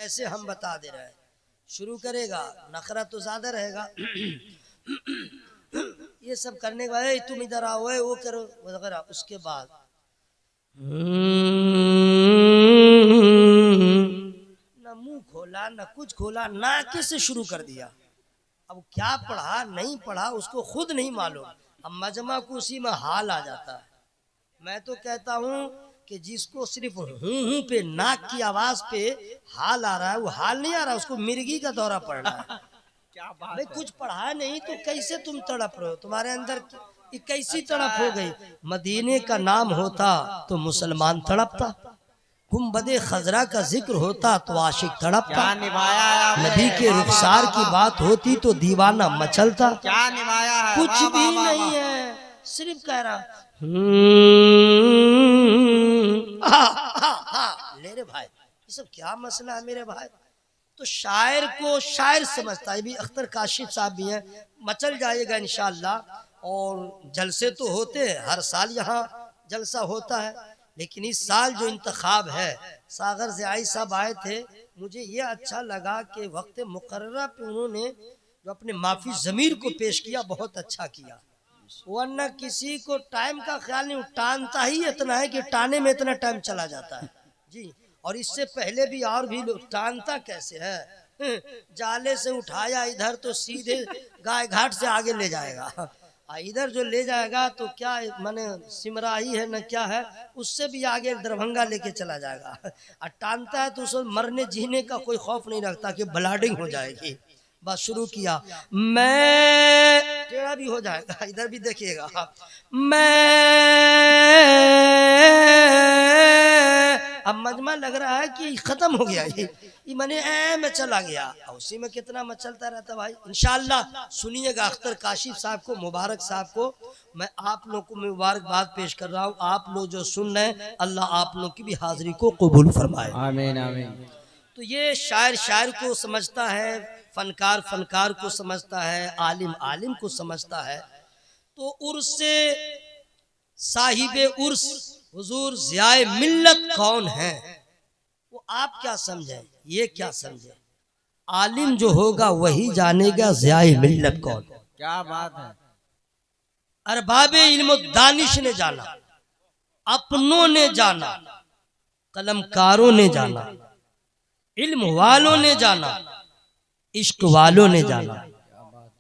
ऐसे हम बता दे रहे हैं। शुरू करेगा नखरा तो ज्यादा रहेगा। ये सब करने के बाद तुम इधर आओ वो करो वगैरह, उसके बाद ना मुंह खोला ना कुछ खोला, ना किससे शुरू कर दिया। अब क्या पढ़ा नहीं पढ़ा उसको खुद नहीं मालूम। अब मजमा को उसी में हाल आ जाता है। मैं तो कहता हूँ कि जिसको सिर्फ हूँ पे नाक की आवाज पे हाल आ रहा है, वो हाल नहीं आ रहा, उसको मिर्गी का दौरा पड़ रहा है। क्या बात भाई कुछ पढ़ा नहीं तो कैसे तुम तड़प रहे हो? तुम्हारे अंदर कैसी तड़प हो गई? मदीने का नाम होता तो मुसलमान तड़पता, गुंबदे खजरा का जिक्र होता तो आशिक तड़पता, क्या निभाया है नबी के रुखसार की बात होती तो दीवाना मचलता। क्या निभाया है। कुछ भी नहीं है, सिर्फ कह रहा ले रे भाई, ये सब क्या मसला है मेरे भाई? तो शायर को शायर समझता है। भी अख्तर काशिफ साहब भी हैं, मचल जाएगा इंशाअल्लाह। और जलसे तो होते हैं, हर साल यहाँ जलसा होता है, लेकिन इस साल जो इंतखाब है, सागर ज़ियाई साहब आए थे। मुझे ये अच्छा लगा कि वक्त मुकर्ररा पे उन्होंने जो अपने माफी ज़मीर को पेश किया, बहुत अच्छा किया। वरना किसी को टाइम का ख्याल नहीं, टानता ही इतना है कि टाने में इतना टाइम चला जाता है जी। और इससे पहले भी और भी लोग, टानता कैसे है, जाले से उठाया इधर तो सीधे गाय घाट से आगे ले जाएगा, इधर जो ले जाएगा तो क्या माने सिमराही है न क्या है, उससे भी आगे दरभंगा लेके चला जाएगा। और टानता है तो उसको मरने जीने का कोई खौफ नहीं रखता कि ब्लाडिंग हो जाएगी। बस शुरू किया, मैं टेढ़ा भी हो जाएगा, इधर भी देखिएगा, मैं अब मजमा लग रहा है कि खत्म हो गया ये मने में चला गया। उसी में कितना मचलता रहता भाई। इंशाअल्लाह सुनिएगा अख्तर काशिफ साहब को, मुबारक साहब को मैं आप लोग को मुबारकबाद पेश कर रहा हूँ। आप लोग जो सुन रहे हैं, अल्लाह आप लोग की भी हाजिरी को कबूल फरमाए, आमीन आमीन। तो ये शायर शायर को समझता है, फनकार फनकार को समझता है, आलिम आलिम को समझता है। तो उर्स साहिबे उर्स हुजूर ज़ियाए मिल्लत कौन है, वो आप क्या समझे, ये क्या समझे? आलिम जो होगा वही जानेगा ज़ियाए मिल्लत कौन। क्या बात है। अरबाबे इल्म दानिश ने जाना, अपनों ने जाना, कलमकारों ने जाना, इल्म वालों ने जाना, इश्क वालों ने जाना,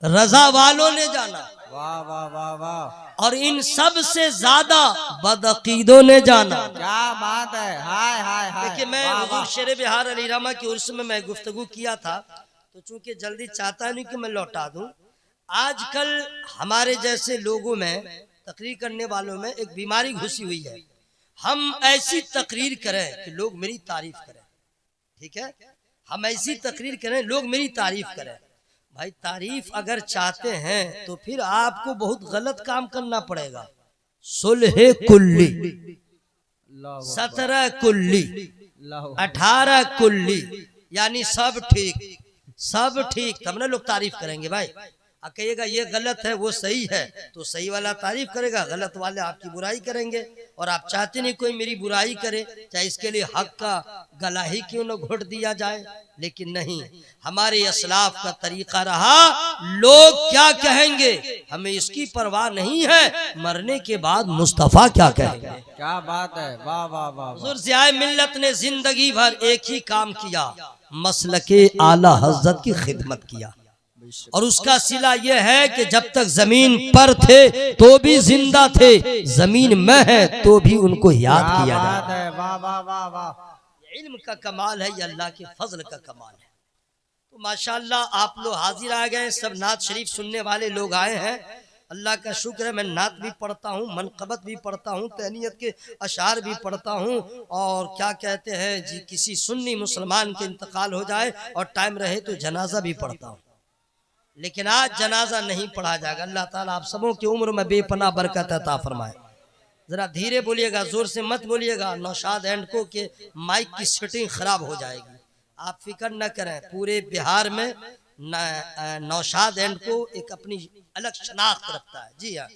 रजा वालों ने जाना, वाह वाह वाह वाह। और इन सब से ज्यादा बदअकीदों ने जाना। क्या बात है। हाय हाय हाय। देखिए मैं हुजूर शेर बिहार अली रामा की उर्स में मैं गुफ्तगू किया था, तो चूंकि जल्दी चाहता नहीं कि मैं लौटा दूं। आजकल हमारे जैसे लोगों में, तकरीर करने वालों में एक बीमारी घुसी हुई है। हम ऐसी तकरीर करें कि लोग मेरी तारीफ करें, ठीक है, हम ऐसी तकरीर करें लोग मेरी तारीफ करें। भाई तारीफ अगर चाहते हैं तो फिर आपको बहुत गलत काम करना पड़ेगा। सुलह कुल्ली, 17 कुल्ली, 18 कुल्ली, यानी सब ठीक, सब ठीक, तब ना लोग तारीफ करेंगे। भाई कहिएगा ये गलत है वो सही है, तो सही वाला तारीफ करेगा, गलत वाले आपकी बुराई करेंगे। और आप चाहते नहीं कोई मेरी बुराई करे, चाहे इसके लिए हक का गला ही क्यों न घोट दिया जाए। लेकिन नहीं, हमारे असलाफ का तरीका रहा, लोग क्या कहेंगे हमें इसकी परवाह नहीं है, मरने के बाद मुस्तफा क्या कहेंगे। क्या बात है। वाह वाह वाह। हुजूर ज़ियाए मिल्लत ने जिंदगी भर एक ही काम किया, मसलके आला हज़रत की खिदमत किया। और उसका सिला यह है कि जब तक जमीन पर थे तो भी जिंदा थे, जमीन में है तो भी उनको याद किया जाता है। वाह वाह वाह वाह। इल्म का कमाल है, ये अल्लाह के फजल का कमाल है। तो माशाअल्लाह आप लोग हाजिर आ गए, सब नात शरीफ सुनने वाले लोग आए हैं। अल्लाह का शुक्र है, मैं नात भी पढ़ता हूँ, मनकबत भी पढ़ता हूँ, तहनीयत के अशार भी पढ़ता हूँ। और क्या कहते हैं जी, किसी सुन्नी मुसलमान के इंतकाल हो जाए और टाइम रहे तो जनाजा भी पढ़ता हूँ। लेकिन आज जनाजा नहीं पढ़ा जाएगा। अल्लाह ताला आप सबों की उम्र में बेपनाह बरकत अता फरमाए। जरा धीरे बोलिएगा, जोर से मत बोलिएगा, नौशाद एंड को के माइक की सेटिंग खराब हो जाएगी। आप फिक्र न करें, पूरे बिहार में नौशाद एंड को एक अपनी अलग शनाख्त रखता है। जी हाँ,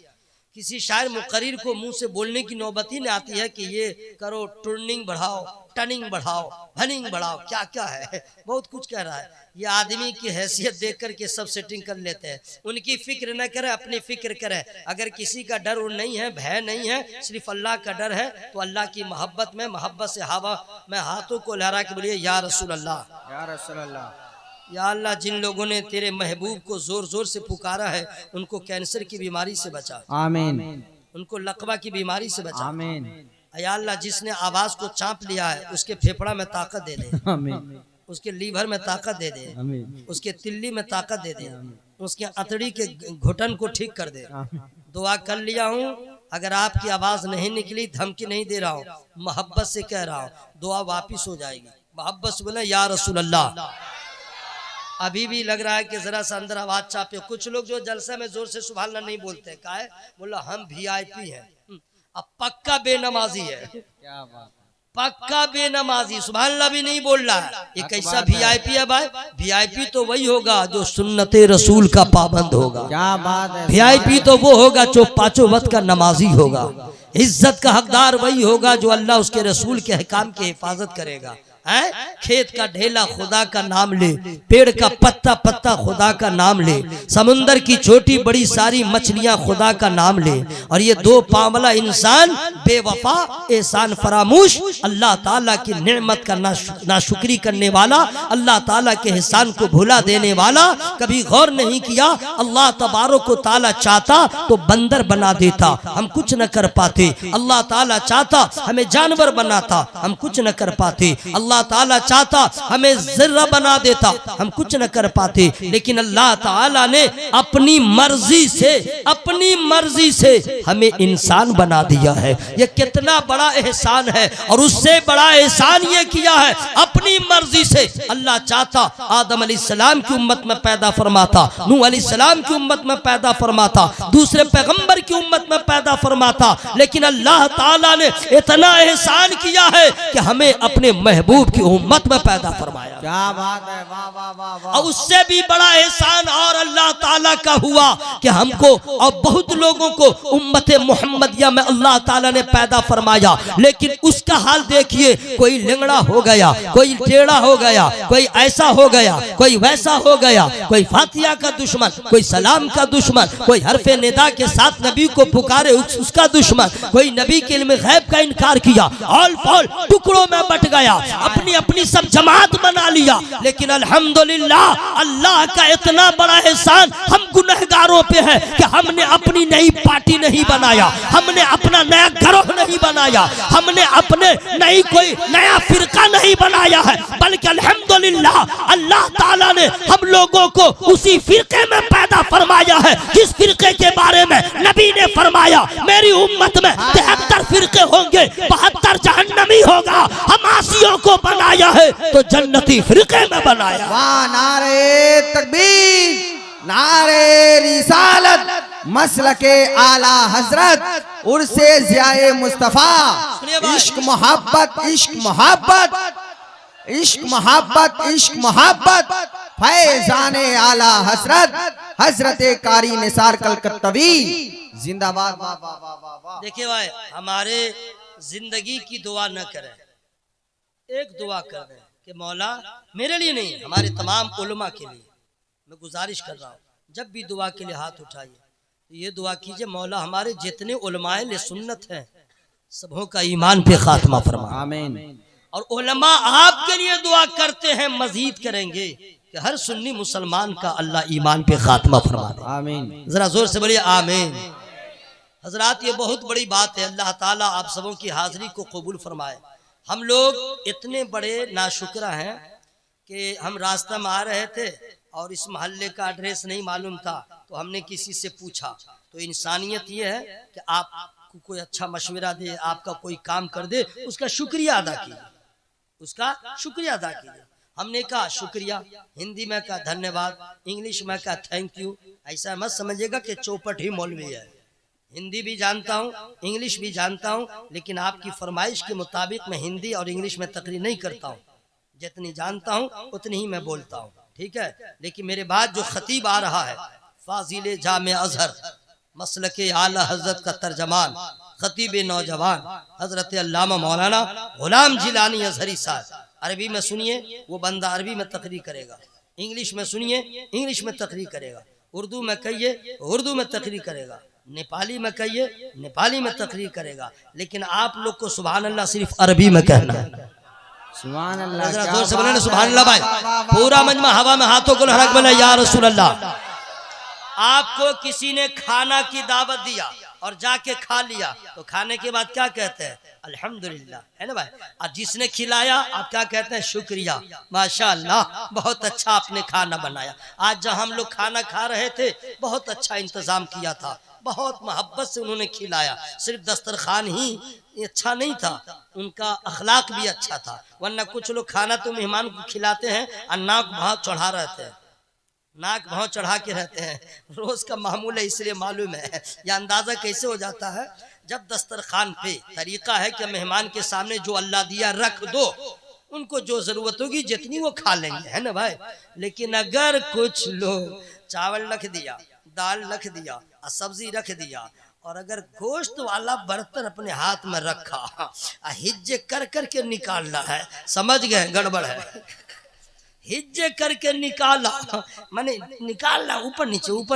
किसी शायर मुकर्रिर को मुंह से बोलने की नौबत ही नहीं आती है कि ये करो, टर्निंग बढ़ाओ, टनिंग बढ़ाओ, हनिंग बढ़ाओ, क्या क्या है, बहुत कुछ कह रहा है। ये आदमी की हैसियत देख करके सब सेटिंग कर लेते हैं। उनकी फिक्र न करे, अपनी फिक्र करे। अगर किसी का डर नहीं है, भय नहीं है, सिर्फ अल्लाह का डर है, तो अल्लाह की मोहब्बत में, मोहब्बत से हवा में हाथों को लहरा के बोलिए या रसूल अल्लाह, या रसूल अल्लाह। या अल्लाह, जिन लोगों ने तेरे महबूब को जोर जोर से पुकारा है, उनको कैंसर की बीमारी से बचा, आमीन। उनको लकवा की बीमारी से बचा, आमीन। या अल्लाह, जिसने आवाज को चाँप लिया है, उसके फेफड़ा में ताकत दे दे, आमीन। उसके लीवर में ताकत दे दे, आमीन। उसके तिल्ली में ताकत दे दे, उसके अतड़ी के घुटन को ठीक कर दे। दुआ कर लिया हूँ। अगर आपकी आवाज नहीं निकली, धमकी नहीं दे रहा हूँ, मोहब्बत से कह रहा हूँ, दुआ वापिस हो जाएगी। मोहब्बत से बोले या रसूल अल्लाह। अभी भी लग रहा है कि जरा सा अंदर आवाज चापे। कुछ लोग जो जलसे में जोर से सुभान अल्लाह नहीं बोलते, का है, बोला हम VIP हैं। अब पक्का बेनमाजी है, क्या बात, पक्का बेनमाजी, सुभान अल्लाह भी नहीं बोल रहा है। ये कैसा VIP है भाई? VIP तो वही होगा जो सुन्नते रसूल का पाबंद होगा। क्या बात है। VIP तो वो होगा जो पांचों वक्त का नमाजी होगा। इज्जत का हकदार वही होगा जो अल्लाह उसके रसूल के अहकाम की हिफाजत करेगा। है? खेत का ढेला खुदा का नाम ले, पेड़ का पत्ता पत्ता खुदा का नाम ले, समुंदर की छोटी बड़ी सारी मछलियां खुदा का नाम ले, और ये दो पांवला इंसान बेवफा, एहसान फरामूश, अल्लाह ताला की नेमत का नाशुक्री करने वाला, अल्लाह ताला के एहसान को भुला देने वाला, कभी गौर नहीं किया। अल्लाह तबारक व ताला चाहता तो बंदर बना देता, हम कुछ न कर पाते। अल्लाह ताला चाहता हमें जानवर बनाता, हम कुछ न कर पाते। अल्लाह ताला चाहता हमें ज़र्रा बना देता, हम कुछ न कर पाते। लेकिन अल्लाह ताला ने अपनी मर्जी से हमें इंसान बना दिया है। ये कितना बड़ा एहसान है। और उससे बड़ा एहसान ये किया है, अपनी मर्जी से अल्लाह चाहता आदम अलैहिस्सलाम की उम्मत में पैदा फरमाता, नूह अलैहिस्सलाम की उम्मत में पैदा फरमाता, दूसरे पैगंबर की उम्मत में पैदा फरमाता। लेकिन अल्लाह ताला ने इतना एहसान किया है कि हमें अपने महबूब की उम्मत में पैदा फरमाया। क्या बात है, वाह वाह वाह वाह। और उससे भी बड़ा एहसान और अल्लाह ताला का हुआ कि हमको और बहुत लोगों को उम्मत मोहम्मदिया में अल्लाह ताला ने पैदा फरमाया। लेकिन उसका हाल देखिए, कोई लिंगड़ा हो गया, कोई टेढ़ा हो गया, कोई ऐसा हो गया, कोई वैसा हो गया, कोई फातिया का दुश्मन, कोई सलाम का दुश्मन, कोई हरफे निदा के साथ नबी को पुकारे उसका दुश्मन, कोई नबी के इल्म गैब का इनकार किया, ऑल पॉल टुकड़ों में बट गया, अपनी अपनी सब जमात बना लिया। लेकिन अल्हम्दुलिल्लाह अल्लाह का इतना बड़ा एहसान हम गुनहगारों पे है कि हमने अपनी नई पार्टी नहीं बनाया, हमने अपना नया गिरोह नहीं बनाया, हमने अपने नई कोई नया फिरका नहीं बनाया है, बल्कि अल्हम्दुलिल्लाह अल्लाह ताला ने हम लोगों को उसी फिरके में पैदा फरमाया है जिस फिरके के बारे में नबी ने फरमाया, मेरी उम्मत में 73 फिरके होंगे, 72 जहन्नमी होगा। हम आसियों को बनाया है तो जन्नती फिरके में बनाया। वाह, नारे तकबीर, नारे रिसालत, मसलके आला हजरत, उर्से ज़ियाए मुस्तफा, इश्क मोहब्बत, इश्क मोहब्बत, इश्क मोहब्बत, इश्क मोहब्बत, फैजाने आला हजरत, हजरत कारी निसार कलकत्तवी जिंदाबाद। वाह वाह वाह वाह वाह। देखिए भाई, हमारे जिंदगी की दुआ न करें, एक दुआ कर दें कि मौला, मेरे लिए नहीं, हमारे तमाम उलमा के लिए मैं गुजारिश कर रहा हूँ, जब भी दुआ के लिए हाथ उठाइए तो ये दुआ कीजिए, मौला हमारे जितने उलमाए ले सुन्नत हैं सबों का ईमान पे खात्मा फरमा। आमीन। और उलमा आपके लिए दुआ करते हैं, मजीद करेंगे कि हर सुन्नी मुसलमान का अल्लाह ईमान पे खात्मा फरमा दे। आमीन। जरा जोर से बोलिए आमीन। हजरात, ये बहुत बड़ी बात है। अल्लाह ताला आप सबों की हाजिरी को कबूल फरमाए। हम लोग इतने बड़े नाशुक्रा हैं कि हम रास्ता में आ रहे थे और इस मोहल्ले का एड्रेस नहीं मालूम था, तो हमने किसी से पूछा। तो इंसानियत ये है कि आपको कोई अच्छा मशवरा दे, आपका कोई काम कर दे, उसका शुक्रिया अदा कीजिए, उसका शुक्रिया अदा कीजिए। हमने कहा शुक्रिया, हिंदी में कहा धन्यवाद, इंग्लिश में कहा थैंक यू। ऐसा मत समझिएगा कि चौपट ही मौलवी है। हिंदी भी जानता हूँ, इंग्लिश भी जानता हूँ, लेकिन आपकी फरमाइश के मुताबिक मैं हिंदी और इंग्लिश में तकरीर नहीं करता हूँ। जितनी जानता हूँ उतनी ही मैं बोलता हूँ, ठीक है। लेकिन मेरे बाद जो खतीब आ रहा है, फाजिल जामे अजहर, मसलके आला हजरत का तर्जमान, खतीब नौजवान हजरत अल्लामा मौलाना गुलाम जिलानी अजहरी साहब। अरबी में सुनिए, वो बंदा अरबी में तकरीर करेगा, इंग्लिश में सुनिए, इंग्लिश में तकरीर करेगा, उर्दू में कहिए, उर्दू में तकरीर करेगा, नेपाली में कहिए, नेपाली में तकरीर करेगा। लेकिन आप लोग को सुभान अल्लाह सिर्फ अरबी में कहना है। सुभान अल्लाह, जरा क्या जोर से बोले ना बात सुभान है। अल्लाह भाई। वाह, वाह, वाह, पूरा वाह। मजमा हवा में हाथों को लहरा के बोला या रसूल अल्लाह। आपको किसी ने खाना की दावत दिया और जाके खा लिया तो खाने के बाद क्या कहते हैं? अल्हम्दुलिल्लाह, है ना भाई। और जिसने खिलाया आप क्या कहते हैं? शुक्रिया, माशाअल्लाह, बहुत अच्छा आपने खाना बनाया। आज जब हम लोग खाना खा रहे थे बहुत अच्छा इंतजाम किया था, बहुत मोहब्बत से उन्होंने खिलाया। सिर्फ दस्तरखान ही अच्छा नहीं था, उनका अखलाक भी अच्छा था। वरना कुछ लोग खाना तो मेहमान को खिलाते हैं और नाक भाव चढ़ा रहते हैं, नाक भाव चढ़ा के रहते हैं। रोज का मामूल है, इसलिए मालूम है। यह अंदाजा कैसे हो जाता है? जब दस्तरखान पे तरीका है कि मेहमान के सामने जो अल्लाह दिया रख दो, उनको जो जरूरत होगी जितनी वो खा लेंगे, है ना भाई। लेकिन अगर कुछ लोग चावल रख दिया, दाल रख दिया और सब्जी रख दिया, और अगर गोश्त वाला बर्तन अपने हाथ में रखा, हिज्जे कर करके निकाल रहा है, समझ गए गड़बड़ है। हिज्जे करके निकाला माने निकालना ऊपर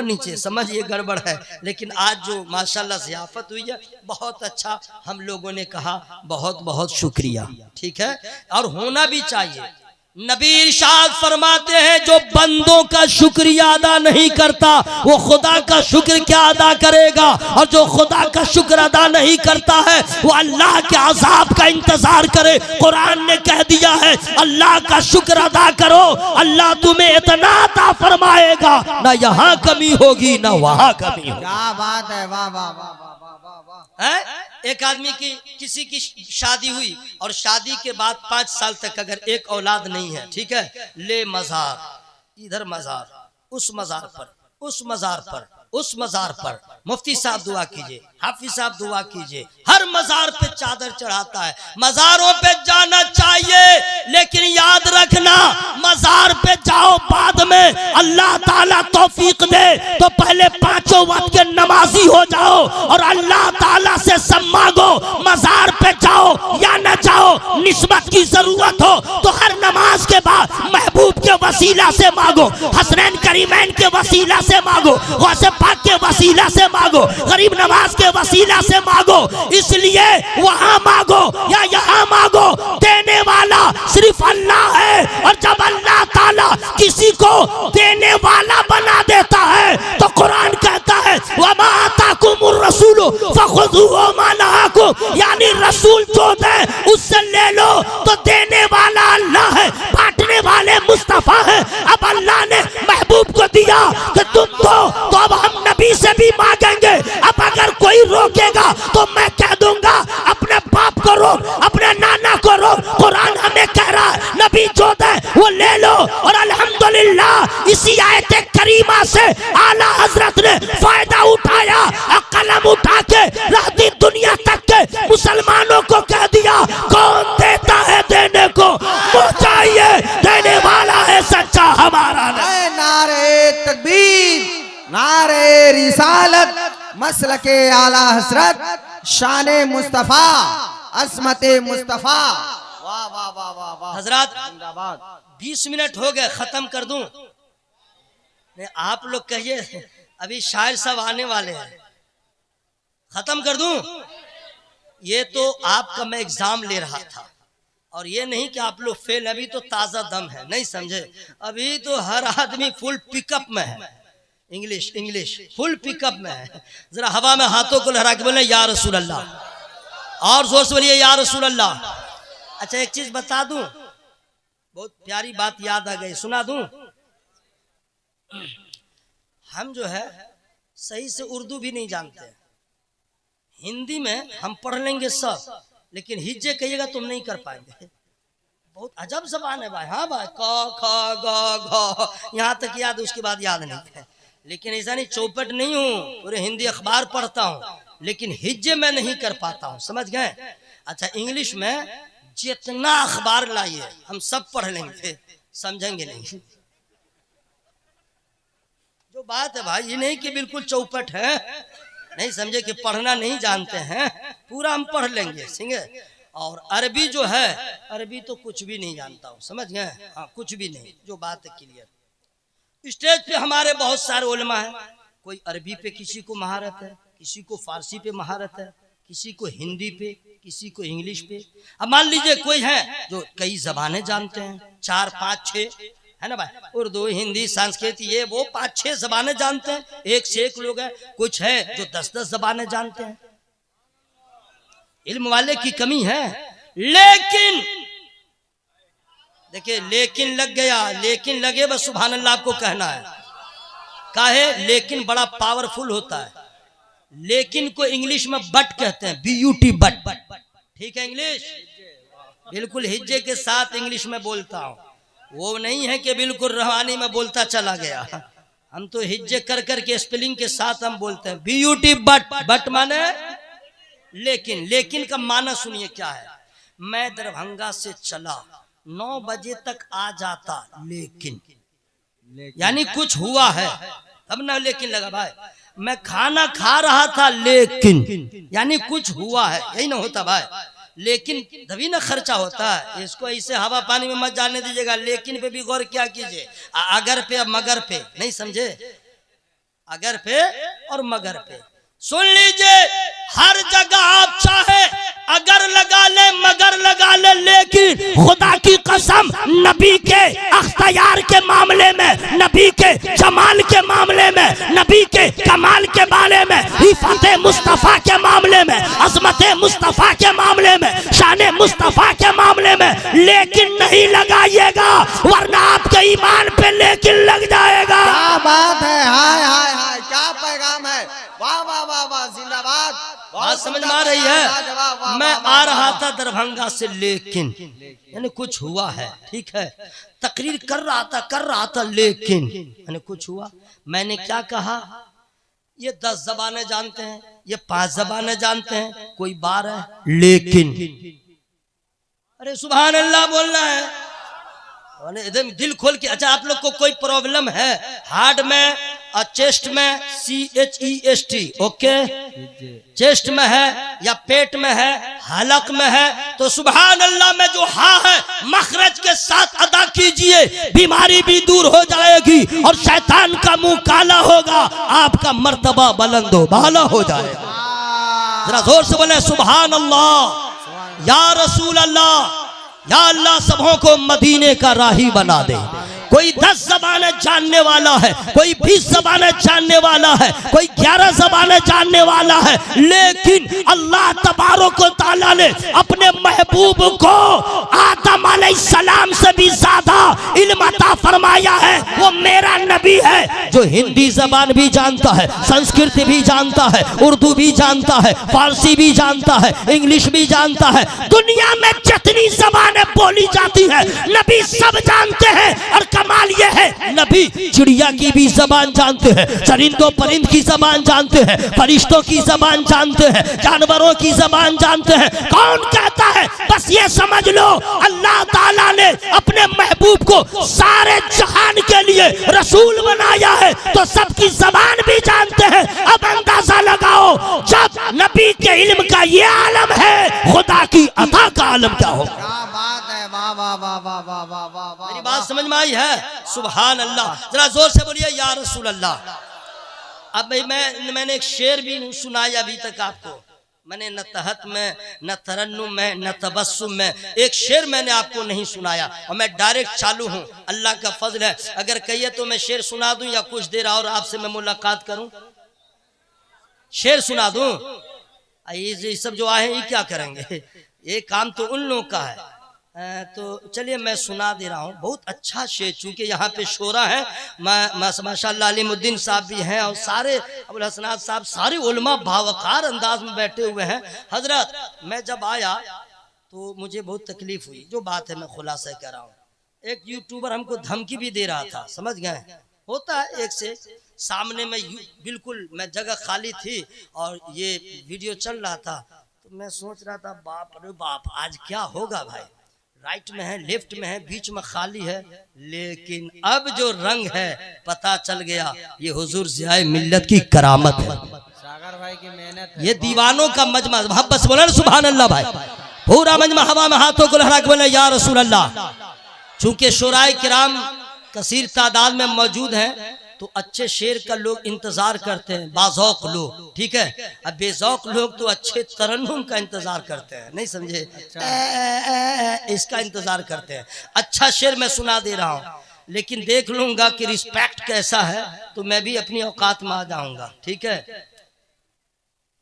नीचे, समझिए गड़बड़ है। लेकिन आज जो माशाल्लाह ज़ियाफत हुई है बहुत अच्छा, हम लोगों ने कहा बहुत बहुत शुक्रिया, ठीक है, और होना भी चाहिए। नबी इरशाद फरमाते हैं जो बंदों का शुक्रिया अदा नहीं करता वो खुदा का शुक्र क्या अदा करेगा, और जो खुदा का शुक्र अदा नहीं करता है वो अल्लाह के अजाब का इंतजार करे। कुरान ने कह दिया है अल्लाह का शुक्र अदा करो, अल्लाह तुम्हें इतना अता फरमाएगा, ना यहाँ कमी होगी ना वहाँ कमी होगी। क्या बात है, वाह वाह वाह वाह वाह वाह। है एक आदमी की किसी की शादी हुई और शादी के बाद 5 साल तक अगर एक औलाद नहीं है, ठीक है, ले मजार, इधर मजार, उस मजार पर, उस मजार पर, उस मजार पर, मुफ्ती साहब दुआ कीजिए, हाफिज साहब दुआ कीजिए, हर मजार पे चादर चढ़ाता है। मजारों पे जाना चाहिए, लेकिन याद रखना मजार पे जाओ बाद में, अल्लाह ताला तौफीक दे तो पहले 5 वक्त के नमाजी हो जाओ और अल्लाह ताला से सब मांगो। मजार पे जाओ या न जाओ, निस्बत की जरूरत हो तो हर नमाज के बाद महबूब के वसीला से मांगो, हसनैन करीमैन के वसीला से मांगो, गौसे पाक के वसीला से मांगो, गरीब नवाज के वसीला से मांगो। इसलिए वहां मांगो या यहाँ मांगो, देने वाला सिर्फ अल्लाह है। और जब अल्लाह ताला किसी को देने वाला बना देता है तो कुरान कहता है वमा आताकुमुर रसूलु फखुज़ूहु वमा नहाकुम, यानी रसूल जो दे उससे ले लो। तो देने वाला अल्लाह है, बांटने वाले मुस्तफा है। अब अल्लाह ने महबूब को दिया कि तुम तो अब हम नबी से भी मांगेंगे। अब अगर कोई रोकेगा तो मैं कह दूंगा अपने बाप को रोक, अपने नाना को रोक। कुरान हमें कह रहा है नबी जो दे वो ले लो। और अल्हम्दुलिल्लाह इसी आयत करीमा से आला हजरत ने फायदा उठाया और कलम उठा के रहती दुनिया तक के मुसलमानों को कह दिया कौन देता है देने को, वो चाहिए देने वाला है सच्चा हमारा नहीं। नारे तकबीर, नारे रिसालत, मसलके आला हजरत, शाने मुस्तफा, अस्मते मुस्तफा। वाह वाह वाह वाह वाह। हजरत जिंदाबाद। 20 मिनट हो गए, खत्म कर दूं? नहीं, आप लोग कहिए अभी शायर सब आने वाले हैं, खत्म कर दूं? ये तो आपका मैं एग्जाम ले रहा था, और ये नहीं कि आप लोग फेल, अभी तो ताजा दम है, नहीं समझे? अभी तो हर आदमी फुल पिकअप में है, इंग्लिश इंग्लिश फुल पिकअप में है। जरा हवा में हाथों को लहरा के बोले या रसूल अल्लाह, और जोर से बोलिए या रसूल अल्लाह। अच्छा एक चीज बता दूं, बहुत प्यारी बात याद आ गई, सुना दूं? हम जो है सही से उर्दू भी नहीं जानते, हिंदी में हम पढ़ लेंगे सब, लेकिन हिज्जे कहिएगा तुम नहीं कर पाएंगे। बहुत अजब जबान है भाई। हाँ भाई, क ख ग घ यहाँ तक याद, उसके बाद याद नहीं है। लेकिन ऐसा नहीं, चौपट नहीं हूँ, पूरे हिंदी अखबार पढ़ता हूँ, लेकिन हिज्जे में नहीं कर पाता हूँ, समझ गए? अच्छा इंग्लिश में जितना अखबार लाइए हम सब पढ़ लेंगे, समझेंगे नहीं। जो बात है भाई, ये नहीं कि बिल्कुल चौपट है, नहीं समझे कि पढ़ना नहीं जानते हैं, पूरा हम पढ़ लेंगे सिंगे। और अरबी जो है, अरबी तो कुछ भी नहीं जानता हूँ, समझ गए? हाँ, कुछ भी नहीं, जो बात है क्लियर। स्टेज पे हमारे बहुत सारे उलमा हैं, कोई अरबी पे किसी को महारत है, किसी को फारसी पे महारत है, किसी को हिंदी पे, किसी को इंग्लिश पे। अब मान लीजिए कोई है जो कई जबानें जानते हैं, 4 5 6, है ना भाई, उर्दू हिंदी संस्कृत ये वो 5 6 जबानें जानते हैं, एक से एक लोग हैं। कुछ है जो 10 जबानें जानते हैं। इल्म वाले की कमी है, लेकिन देखिए लेकिन लग गया, लेकिन लगे बस सुभान अल्लाह आपको कहना है। काहे? लेकिन बड़ा पावरफुल होता है। लेकिन को इंग्लिश में बट कहते हैं, BUT बट। ठीक है, इंग्लिश बिल्कुल हिज्जे के साथ इंग्लिश में बोलता हूँ, वो नहीं है कि बिल्कुल रवानी में बोलता चला गया। हम तो हिज्जे कर करके स्पेलिंग के साथ हम बोलते हैं BUT बट। बट माने लेकिन। लेकिन का माना सुनिए क्या है। मैं दरभंगा से चला, 9 बजे तक आ जाता, लेकिन यानी कुछ हुआ है तब ना लेकिन लगा भाई। मैं खाना खा रहा था, लेकिन यानी कुछ हुआ है, यही ना होता भाई। लेकिन तभी ना खर्चा होता है। इसको ऐसे हवा पानी में मत जाने दीजिएगा। लेकिन पे भी गौर क्या कीजिए, अगर पे और मगर पे, नहीं समझे? अगर पे और मगर पे सुन लीजिए। हर जगह आप चाहे अगर लगा ले मगर लगा ले, लेकिन खुदा की कसम नबी के अख्तियार के मामले में, नबी के जमाल के मामले में, नबी के कमाल के बारे में, हिफाते मुस्तफा के मामले में, अजमते मुस्तफा के मामले में, शाने मुस्तफा के मामले में लेकिन नहीं लगाइएगा, वरना आपके ईमान पे लेकिन लग जाएगा। क्या बात है, हाय हाय हाय, क्या पैगाम है। वाह वाह वाह वाह, जिंदाबाद। बात समझ में आ रही है। मैं आ रहा था दरभंगा से, लेकिन यानी कुछ हुआ है, ठीक है। तकरीर कर रहा था, लेकिन यानी कुछ हुआ। मैंने क्या कहा, ये 10 जबानें जानते हैं, ये 5 जबानें जानते हैं, कोई 12, लेकिन अरे सुभान अल्लाह बोलना है एकदम दिल खोल के। अच्छा, आप लोग को कोई प्रॉब्लम है हार्ट में और चेस्ट में, CHEST, ओके, चेस्ट में है या पेट में है, हलक में है, तो सुभान अल्लाह में जो हा है मखरज के साथ अदा कीजिए, बीमारी भी दूर हो जाएगी और शैतान का मुंह काला होगा, आपका मर्तबा बुलंद हो बाला हो जाएगा। जरा जोर से बोले सुभान अल्लाह, या रसूल अल्लाह, या अल्लाह सबों को मदीने का राही बना दे। कोई 10 जबानें जानने वाला है, कोई 20 जबानें जानने वाला है, कोई 11 जबानें जानने वाला है, लेकिन अल्लाह तबारक व तआला ने अपने महबूब को आदम अलैहिस्सलाम से भी ज्यादा इल्म अता फरमाया है। वो मेरा नबी है जो हिंदी जबान भी जानता है, संस्कृत भी जानता है, उर्दू भी जानता है, फारसी भी जानता है, इंग्लिश भी जानता है। दुनिया में जितनी जबानें बोली जाती है नबी सब जानते हैं। और कमाल ये है, नबी चिड़िया की भी जबान जानते हैं, चरिंदों परिंद की जबान जानते हैं, फरिश्तों की जबान जानते हैं, जानवरों की जबान जानते हैं। कौन कहता है? बस ये समझ लो, अल्लाह ताला ने अपने महबूब को सारे जहान के लिए रसूल बनाया है, तो सबकी जबान भी जानते हैं। अब अंदाजा लगाओ, जब नबी के इल्म का ये आलम है, खुदा की अता का आलम क्या होगा। क्या बात है, वाह वाह वाह वाह वाह वाह वाह वाह। मेरी बात समझ में आई है? सुभान अल्लाह, जरा जोर से बोलिए या रसूल अल्लाह। अब भाई मैंने एक शेर भी नहीं सुनाया अभी तक आपको। मैंने न तहत में, न तरन्नुम में, न तबस्सुम में, एक शेर मैंने आपको नहीं सुनाया। और मैं डायरेक्ट चालू हूँ, अल्लाह का फजल है। अगर कहिए तो मैं शेर सुना दूं या कुछ देर और आपसे मैं मुलाकात करूं, शेर सुना दूं? ये सब जो आए हैं ये क्या करेंगे? ये काम तो उन लोगों का है। तो चलिए मैं सुना दे रहा हूँ। बहुत अच्छा शेर, चूंकि यहाँ पे शोरा है, माशाअल्लाह अलीमुद्दीन साहब भी हैं और सारे अबुल हसनात साहब, सारे उलमा भावकार अंदाज में बैठे हुए हैं। हजरत, मैं जब आया तो मुझे बहुत तकलीफ हुई। जो बात है मैं खुलासा कर रहा हूँ। एक यूट्यूबर हमको धमकी भी दे रहा था, समझ गए? होता है एक से सामने में, बिल्कुल मैं जगह खाली थी और ये वीडियो चल रहा था, तो मैं सोच रहा था बाप रे बाप आज क्या होगा भाई। राइट में है, लेफ्ट में है, बीच में खाली है, लेकिन अब जो रंग है पता चल गया ये हुजूर ज़ियाए मिल्लत की करामत है, सागर भाई की मेहनत है। ये दीवानों का मजमा। बस बोला ना सुभान अल्लाह भाई, पूरा मजमा हवा में हाथों को लहरा के बोले या रसूल अल्लाह। चूंकि शुराए किराम कसीर तादाद में मौजूद हैं तो अच्छे शेर का लोग इंतजार करते हैं, बाज़ौक लोग, ठीक है। अब बेज़ौक लोग तो अच्छे तरन्नुम का इंतजार करते हैं, नहीं समझे, इसका इंतजार करते हैं। अच्छा शेर मैं सुना दे रहा हूँ, लेकिन देख लूंगा कि रिस्पेक्ट कैसा है तो मैं भी अपनी औकात में आ जाऊंगा, ठीक है।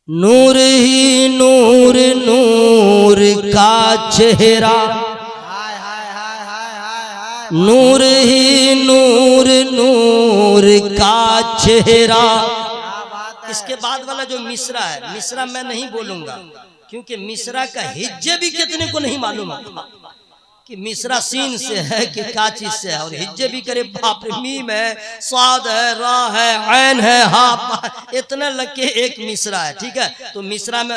नूर ही नूर नूर का चेहरा, हाय हाय हाय हाय हाय हाय। नूर ही नूर नूर का चेहरा। क्या बात है। इसके बाद वाला जो मिसरा है, मिसरा मैं नहीं बोलूंगा क्योंकि मिसरा का हिज्जे भी कितने को नहीं मालूम है कि मिसरा सीन से है कि क्या चीज से है, और हिज्जे भी करे बाप रे, मीम है, स्वाद है, रा है, ऐन है, हा, इतना लग के एक मिसरा है, ठीक है। तो मिसरा में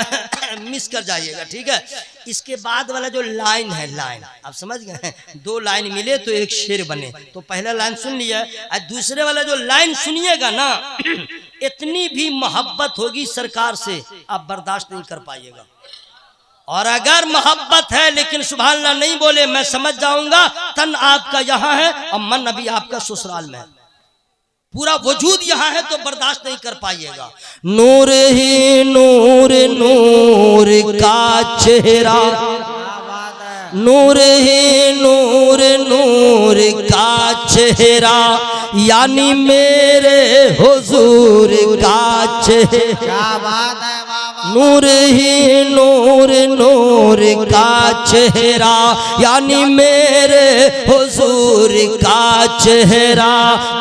मिस कर जाइएगा, ठीक है। इसके बाद वाला जो लाइन है, लाइन आप समझ गए, दो लाइन मिले तो एक शेर बने। तो पहला लाइन सुन लिया, और दूसरे वाला जो लाइन सुनिएगा ना, इतनी भी मोहब्बत होगी सरकार से आप बर्दाश्त नहीं कर पाइएगा। और अगर मोहब्बत है लेकिन सुभान अल्लाह नहीं बोले, मैं समझ जाऊंगा तन आपका यहाँ है और मन अभी आपका ससुराल में है, पूरा वजूद यहाँ है तो बर्दाश्त नहीं कर पाइएगा। नूर ही नूर नूर का चेहरा, नूर ही नूर नूर का चेहरा, यानी मेरे हुजूर का चेहरा। क्या बात है। नूर ही नूर नूर का चेहरा, यानी मेरे हुजूर का चेहरा।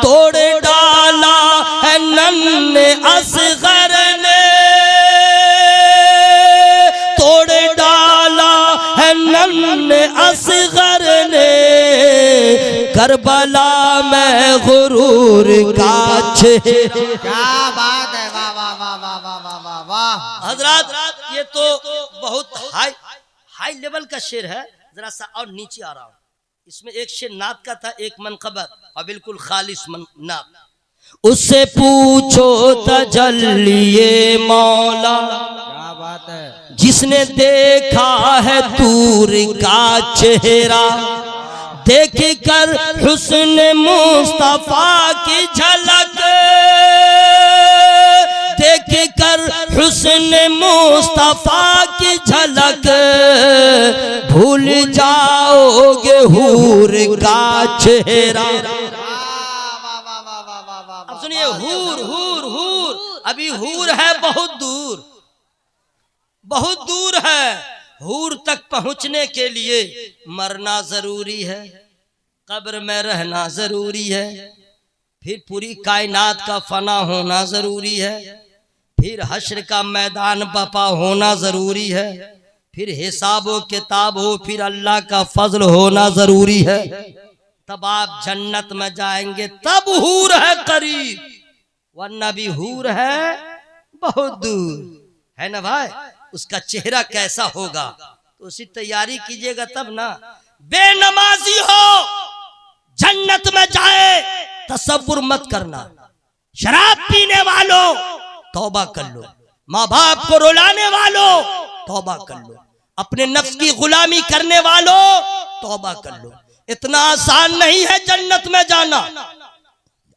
तोड़ डाला है नन्हे असगर ने, तोड़ डाला है नन्हे असगर ने, करबला में गुरूर का चेहरा। क्या बात है। वाह वाह वाह वाह वाह वाह वाह वाह। हजरात ये तो बहुत हाई लेवल का शेर है। जरा सा और नीचे आ रहा हूँ, इसमें एक शेर नात का था, एक मनकबर और बिल्कुल खालिस नात। उससे पूछो तजल्लिए मौला, क्या बात है। जिसने देखा है तूर का चेहरा, देख कर हुस्न मुस्तफा की झलक, देख कर हुस्न मुस्तफा की झलक, भूल जाओगे हूर का चेहरा। अब सुनिए, हूर हूर हूर, अभी हूर है बहुत दूर, बहुत दूर है। हूर तक पहुंचने के लिए मरना जरूरी है, कब्र में रहना जरूरी है, फिर पूरी कायनात का फना होना जरूरी है, फिर हश्र का मैदान बपा होना जरूरी है, फिर हिसाबो किताब हो, फिर अल्लाह का फजल होना जरूरी है। तब आप जन्नत में जाएंगे, तब हूर है करीब, वरना भी हूर है बहुत दूर है ना भाई। उसका चेहरा कैसा होगा तो उसी तैयारी कीजिएगा तब ना। बेनमाजी हो जन्नत में जाए तसव्वुर मत करना, शराब पीने वालों तौबा कर लो, माँ बाप को रुलाने वालों तौबा कर लो, अपने नफ्स की गुलामी करने वालों तौबा कर लो। इतना आसान नहीं है जन्नत में जाना।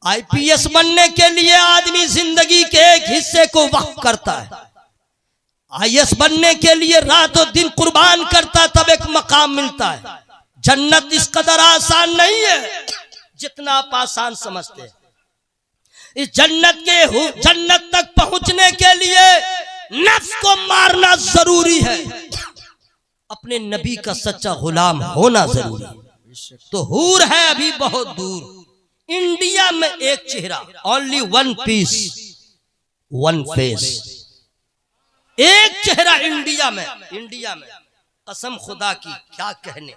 आईपीएस बनने के लिए आदमी जिंदगी के एक हिस्से को वक्फ करता है, आईएएस बनने के लिए रातों दिन कुर्बान करता, तब एक मकाम मिलता है। जन्नत इस कदर आसान नहीं है जितना आप आसान समझते हैं। इस जन्नत तक पहुंचने के लिए नफ्स को मारना जरूरी है, अपने नबी का सच्चा गुलाम होना जरूरी है। तो हूर है अभी बहुत दूर। इंडिया में एक चेहरा, only one piece one face, एक चेहरा इंडिया में कसम खुदा की क्या कहने।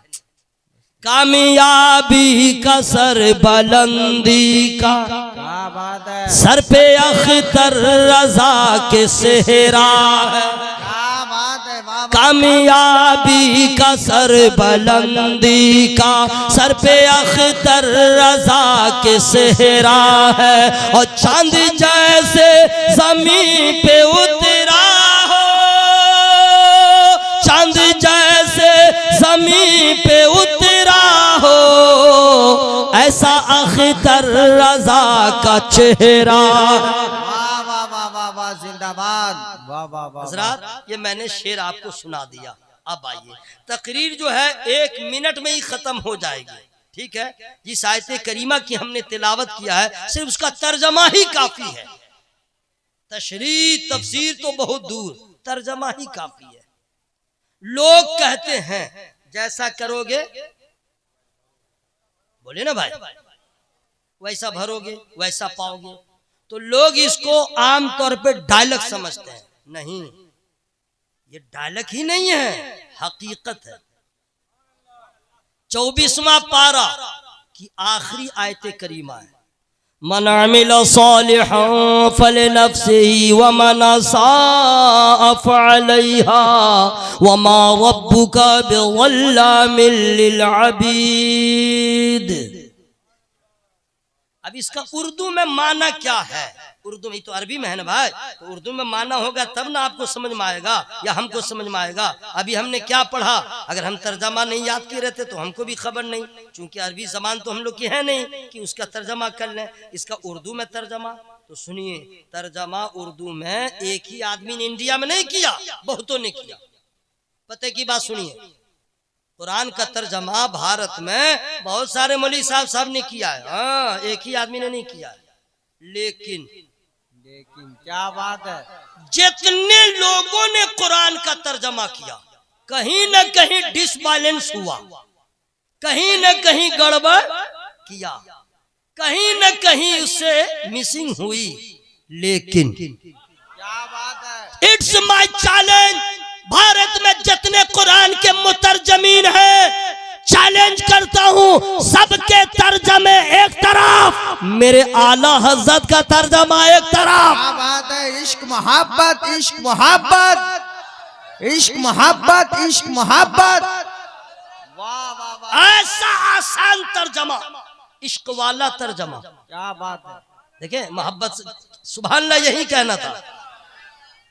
कामयाबी का सर बुलंदी का, क्या बात है। सर पे अख्तर रजा के सेहरा है। क्या बात है। वाह कामयाबी का सर बुलंदी का सर पे अख्तर रजा के सेहरा है और चांद जैसे जमीन पे उतरा हो, चांद जैसे जमीन पे उतरा हो, ऐसा अख्तर रजा का चेहरा। वाह वाह वाह वाह वाह, जिंदाबाद, वाह वाह वाह। हज़रात ये मैंने शेर आपको सुना दिया। अब आइए, तकरीर जो है 1 मिनट में ही खत्म हो जाएगी, ठीक है। जिस आयत करीमा की हमने तिलावत किया है सिर्फ उसका तर्जमा ही काफी है, तशरीह तफसीर तो बहुत दूर, तर्जमा ही काफी है। लोग कहते हैं जैसा करोगे, बोले ना भाई, वैसा भरोगे वैसा पाओगे। तो लोग इसको आमतौर पे डायलॉग समझते हैं, नहीं, ये डायलॉग ही नहीं है, हकीकत है। 24वां पारा की आखिरी आयत करीमा है, मन अमिल सालिहन फलिनफ्सिही व मन असाअ फअलैहा व मा रब्बुका बिज़ल्लामिल लिल अबीद। अब इसका उर्दू में माना क्या है? उर्दू में, तो अरबी में है ना भाई, तो उर्दू में माना होगा तब ना आपको समझ में आएगा या हमको समझ में आएगा। अभी हमने क्या पढ़ा, अगर हम तर्जमा नहीं याद किए रहते तो हमको भी खबर नहीं, क्योंकि अरबी जबान तो हम लोग की है नहीं कि उसका तर्जमा कर लें। इसका उर्दू में तर्जमा, तो सुनिए, तर्जमा उर्दू में एक ही आदमी ने इंडिया में नहीं किया, बहुतों ने किया। पते की बात सुनिए, कुरान का तर्जमा भारत में बहुत सारे मौलवी साहब ने किया है, हाँ, एक ही आदमी ने नहीं किया है। लेकिन क्या बात है, जितने लोगों ने कुरान का तर्जमा किया, कहीं न कहीं डिसबैलेंस हुआ, कहीं न कहीं गड़बड़ किया, कहीं न कहीं उससे मिसिंग हुई। लेकिन क्या बात है, इट्स माय चैलेंज, भारत में जितने कुरान के मुतरजमीन हैं, चैलेंज करता हूं, सबके तर्जमे एक तरफ, मेरे आला हजरत का तर्जमा एक तरफ। क्या बात है, इश्क मोहब्बत, इश्क मोहब्बत, इश्क मोहब्बत, इश्क मोहब्बत, वाह वाह वाह, ऐसा आसान तर्जमा, इश्क वाला तर्जमा। क्या बात है। देखिए, मोहब्बत, सुभान अल्लाह, यही कहना था,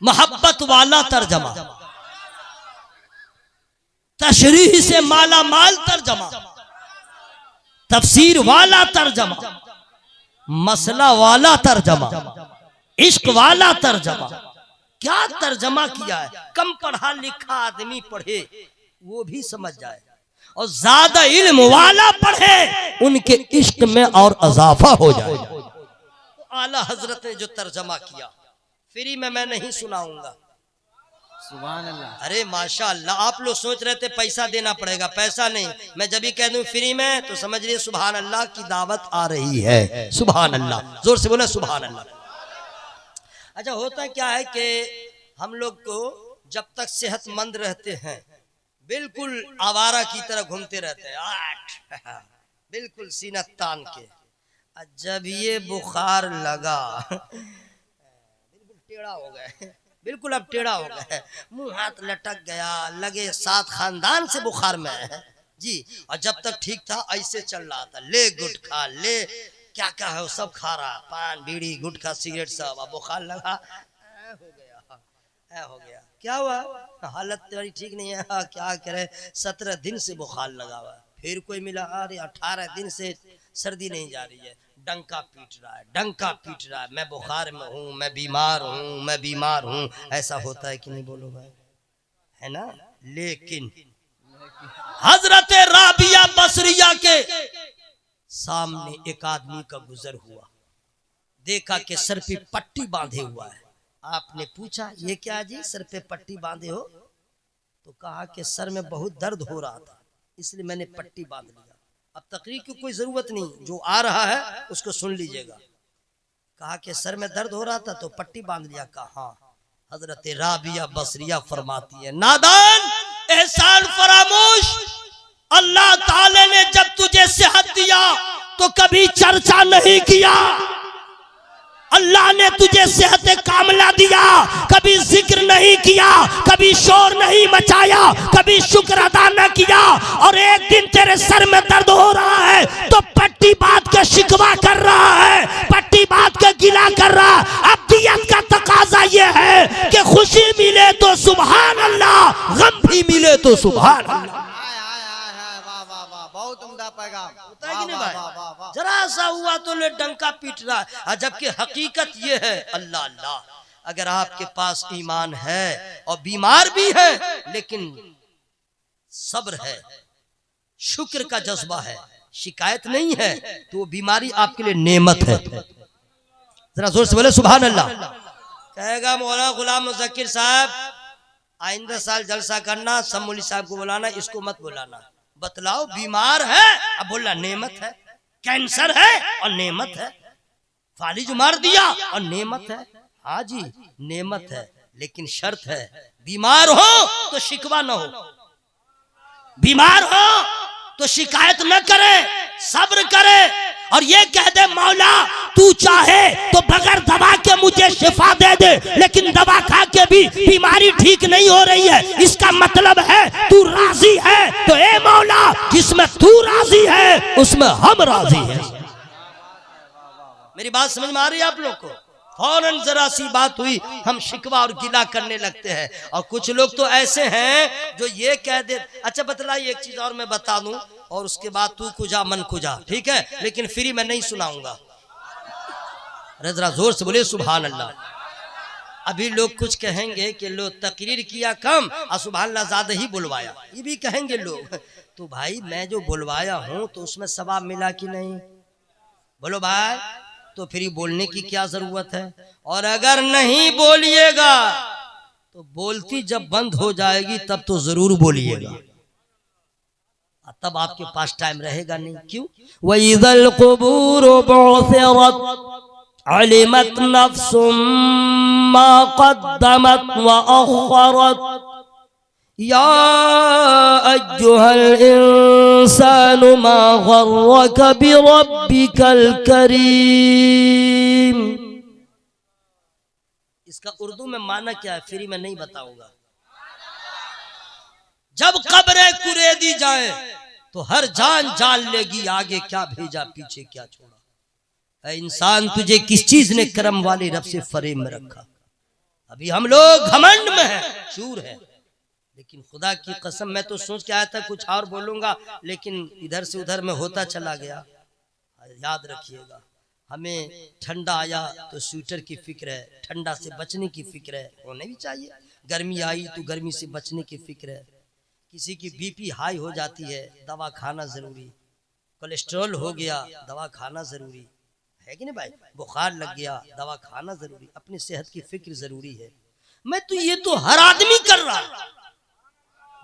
मोहब्बत वाला तर्जमा, तशरीह से माला माल तर्जमा, तफसीर वाला तर्जमा, मसला वाला तर्जमा, इश्क वाला तर्जमा। क्या तर्जमा किया है, कम पढ़ा लिखा आदमी पढ़े वो भी समझ जाए, और ज्यादा इल्म वाला पढ़े उनके इश्क में और इजाफा हो जाए। तो आला हजरत ने जो तर्जमा किया, फ्री में मैं नहीं सुनाऊंगा। सुभान अल्लाह। अरे माशाअल्लाह, आप लोग सोच रहे थे पैसा देना पड़ेगा, पैसा नहीं। मैं जब भी कह दूं फ्री में तो समझ लीजिए सुभान अल्लाह की दावत आ रही है। सुभान अल्लाह, जोर से बोले सुभान अल्लाह। अच्छा, होता क्या है कि हम लोग को जब तक सेहतमंद रहते हैं बिल्कुल आवारा की तरह घूमते रहते हैं, बिल्कुल सीना तान के। जब ये बुखार लगा बिल्कुल टेढ़ा हो गए, बिल्कुल अब टेढ़ा हो गया, मुंह हाथ लटक गया, लगे 7 खानदान से बुखार में है जी। और जब तक ठीक था ऐसे चल रहा था, ले गुटखा, ले क्या क्या है वो सब खा रहा, पान बीड़ी गुटखा सिगरेट सब। अब बुखार लगा, हो गया, क्या हुआ, हालत तुम्हारी ठीक नहीं है, क्या करे, 17 दिन से बुखार लगा हुआ। फिर कोई मिला, अरे 18 दिन से सर्दी नहीं जा रही है, डंका पीट रहा है, डंका पीट रहा है, मैं बुखार में हूँ, मैं बीमार हूँ, मैं बीमार हूँ। ऐसा होता है कि नहीं, बोलो भाई, है ना। लेकिन हजरत राबिया बसरिया के सामने एक आदमी का गुजर हुआ, देखा कि सर पे पट्टी बांधे हुआ है। आपने पूछा, ये क्या जी, सर पे पट्टी बांधे हो? तो कहा कि सर में बहुत दर्द हो रहा था, इसलिए मैंने पट्टी बांध लिया। अब तकरीर की कोई जरूरत नहीं, जो आ रहा है उसको सुन लीजिएगा। कहा कि सर में दर्द हो रहा था तो पट्टी बांध लिया। कहा हजरत राबिया बसरिया फरमाती है, नादान, एहसान फरामोश, अल्लाह ताला ने जब तुझे सेहत दिया तो कभी चर्चा नहीं किया, अल्लाह ने तुझे सेहत कामला दिया, कभी जिक्र नहीं किया, कभी शोर नहीं मचाया, कभी शुक्र अदा न किया, और एक दिन तेरे सर में दर्द हो रहा है तो पट्टी बात के शिकवा कर रहा है, पट्टी बात के गिला कर रहा है। अब दियत का तकाजा ये है कि खुशी मिले तो सुभान अल्लाह, गम भी मिले तो सुभान अल्लाह। बहुत उम्दा पैगाम होता है कि नहीं भाई? जरा सा हुआ तो ले डंका पीट रहा है, जबकि हकीकत ये है अल्लाह अल्लाह, अगर आपके पास ईमान है और बीमार भी है लेकिन सब्र है, शुक्र का जज्बा है, शिकायत नहीं है, तो वो बीमारी आपके लिए नेमत है। जरा जोर से बोले सुभान अल्लाह। कहेगा मौलाना गुलाम मुज़क्किर साहब, आइंदा साल जलसा करना, सब मौलवी साहब को बुलाना, इसको मत बुलाना। बतलाओ, बीमार है, अब बोला नेमत है, कैंसर है और नेमत है, फालिज मार दिया और नेमत है। हाँ जी नेमत है, लेकिन शर्त है बीमार हो तो शिकवा न हो, बीमार हो तो शिकायत न करे, सब्र करे और ये कह दे मौला तू चाहे तो बगैर दवा के मुझे शिफा दे दे, लेकिन दवा खा के भी बीमारी ठीक नहीं हो रही है, इसका मतलब है तू राजी है, तो ए मौला जिसमें तू राजी है उसमें हम राजी हैं। मेरी बात समझ में आ रही है आप लोग को? फौरन जरा सी बात हुई हम शिकवा और गिला करने लगते हैं, और कुछ लोग तो ऐसे हैं जो ये कह दे। अच्छा बतलाइए एक चीज और मैं बता दूं, और उसके बाद तू कुजा मन कुजा, ठीक है, लेकिन फ्री में नहीं सुनाऊंगा। अरे जरा जोर से बोले सुभान अल्लाह। अभी लोग कुछ कहेंगे कि लो तकरीर किया कम और सुभान अल्लाह ज्यादा ही बुलवाया, ये भी कहेंगे लोग। तो भाई मैं जो बुलवाया हूं तो उसमें सवाब मिला कि नहीं? बोलो भाई, तो फिर बोलने की क्या जरूरत है? और अगर नहीं बोलिएगा तो बोलती जब बंद हो जाएगी तब तो जरूर बोलिएगा, तब आपके पास टाइम रहेगा नहीं। क्यों? वइज़ल क़ुबूर बु'सिरत अलिमत नफ्सुम मा क़द्दमत व अख़रत या अय्युहल इंसानु मा ग़र्रक बिरब्बिकल करीम। इसका उर्दू में माना क्या है फ्री में नहीं बताऊंगा। जब कब्रें कुरेदी जाए तो हर जान जान लेगी आगे क्या भेजा पीछे क्या छोड़ा। ऐ इंसान तुझे किस चीज ने करम वाले रब से फरेब में रखा? अभी हम लोग घमंड में हैं, चूर है, लेकिन खुदा की कसम मैं तो सोच के आया था कुछ और बोलूंगा, लेकिन इधर से उधर में होता चला गया। याद रखिएगा, हमें ठंडा आया तो स्वेटर की फिक्र है, ठंडा से बचने की फिक्र है, होने भी चाहिए। गर्मी आई तो गर्मी से बचने की फिक्र है। किसी की बीपी हाई हो जाती है, दवा खाना जरूरी। कोलेस्ट्रॉल हो गया, दवा खाना जरूरी है कि नहीं भाई? बुखार लग गया, दवा खाना जरूरी। अपनी सेहत की फिक्र जरूरी है। मैं तो ये तो हर आदमी कर रहा है,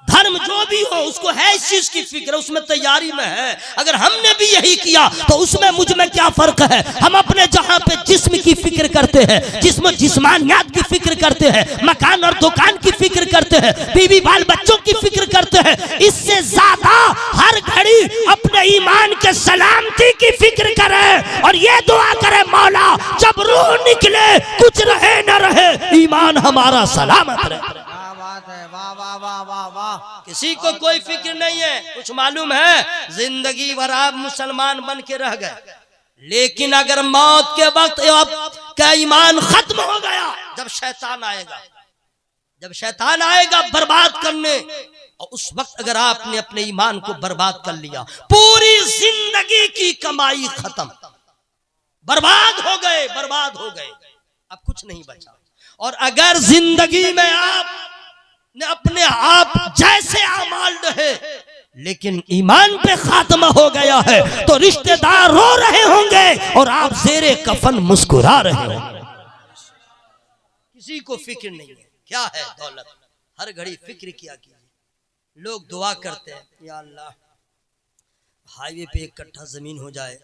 धर्म जो भी हो उसको है इस चीज की फिक्र, उसमें तैयारी में है। अगर हमने भी यही किया तो उसमें मुझ में क्या फर्क है? हम अपने जहां पे जिस्म की फिक्र करते हैं, जिस्म जिस्मानियात की फिक्र करते हैं, मकान और दुकान की फिक्र करते हैं, बीवी बाल बच्चों की फिक्र करते हैं, इससे ज्यादा हर घड़ी अपने ईमान के सलामती की फिक्र करें और ये दुआ करें मौला जब रूह निकले कुछ रहे न रहे ईमान हमारा सलामत रहे। वाह वाह वाह वाह वाह। किसी को कोई फिक्र नहीं है। कुछ मालूम है, जिंदगी भर आप मुसलमान बन के रह गए, लेकिन अगर मौत के वक्त आपका ईमान खत्म हो गया, जब शैतान आएगा, जब शैतान आएगा बर्बाद करने, और उस वक्त अगर आपने अपने ईमान को बर्बाद कर लिया, पूरी जिंदगी की कमाई खत्म, बर्बाद हो गए, बर्बाद हो गए, अब कुछ नहीं बचा। और अगर जिंदगी में आप ने अपने आप जैसे आमाल रहे लेकिन ईमान पे खात्मा हो गया है तो रिश्तेदार रो रहे होंगे और आप ज़ेरे कफन मुस्कुरा रहे होंगे। किसी को फिक्र नहीं है क्या है दौलत, हर घड़ी फिक्र किया कीजिए। लोग दुआ करते हैं, या अल्लाह हाईवे पे 1 कट्ठा जमीन हो जाए,